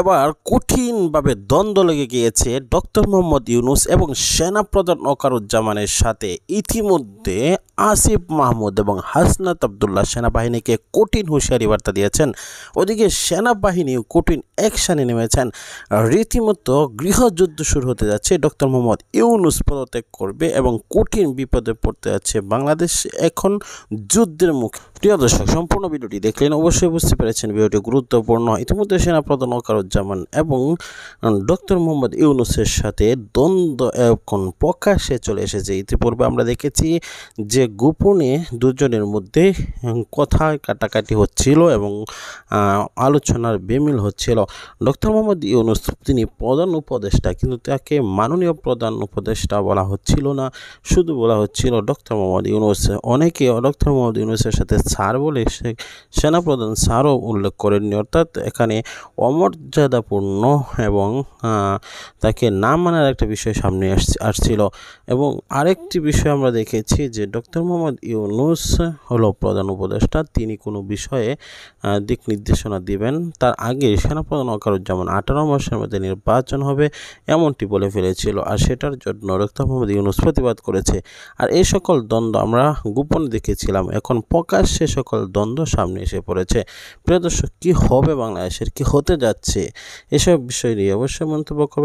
এবার কঠিনভাবে দ্বন্দ্ব লেগে গিয়েছে ডক্টর মোহাম্মদ ইউনূস এবং সেনাপ্রধান ওয়াকারুজ্জামানের সাথে। ইতিমধ্যে আসিফ মাহমুদ এবং হাসনাত আবদুল্লাহ সেনাবাহিনীকে কঠিন হুঁশিয়ারি বার্তা দিয়েছেন। ওদিকে সেনাবাহিনীও কঠিন অ্যাকশানে নেমেছেন। রীতিমতো গৃহযুদ্ধ শুরু হতে যাচ্ছে। ডক্টর মোহাম্মদ ইউনূস পদত্যাগ করবে এবং কঠিন বিপদে পড়তে যাচ্ছে বাংলাদেশ এখন যুদ্ধের মুখে। প্রিয় দর্শক, সম্পূর্ণ ভিডিওটি দেখলেন, অবশ্যই বুঝতে পেরেছেন ভিডিওটি গুরুত্বপূর্ণ। ইতিমধ্যে সেনাপ্রধান ওয়াকারুজ্জামান এবং ডক্টর মোহাম্মদ ইউনূসের সাথে দ্বন্দ্ব এখন প্রকাশ্যে চলে এসেছে। ইতিপূর্বে আমরা দেখেছি যে গোপনে দুজনের মধ্যে কথা কাটাকাটি হচ্ছিল এবং আলোচনার বেমিল হচ্ছিল। ডক্টর মোহাম্মদ ইউনূস তিনি প্রধান উপদেষ্টা, কিন্তু তাকে মাননীয় প্রধান উপদেষ্টা বলা হচ্ছিল না, শুধু বলা হচ্ছিল ডক্টর মোহাম্মদ ইউনূস। অনেকে ডক্টর মোহাম্মদ ইউনূসের সাথে স্যার বলে সেনাপ্রধান স্যারও উল্লেখ করেননি, অর্থাৎ এখানে অমর্যাদাপূর্ণ এবং তাকে না মানার একটা বিষয় সামনে আসছিল। এবং আরেকটি বিষয় আমরা দেখেছি যে ডক্টর মোহাম্মদ ইউনূস হলো প্রধান উপদেষ্টা, তিনি কোনো বিষয়ে দিক নির্দেশনা দিবেন তার আগে সেনাপ্রধান ওয়াকারুজ্জামান 18 মাসের মধ্যে নির্বাচন হবে এমনটি বলে ফেলেছিল, আর সেটার জন্য ডক্টর মোহাম্মদ ইউনূস প্রতিবাদ করেছে। আর এই সকল দ্বন্দ্ব আমরা গোপনে দেখেছিলাম, এখন প্রকাশ্যে সকল দ্বন্দ্ব সামনে এসে পড়েছে। প্রিয় দর্শক, কী হবে বাংলাদেশের, কী হতে যাচ্ছে, এসব বিষয় নিয়ে অবশ্যই মন্তব্য করবেন।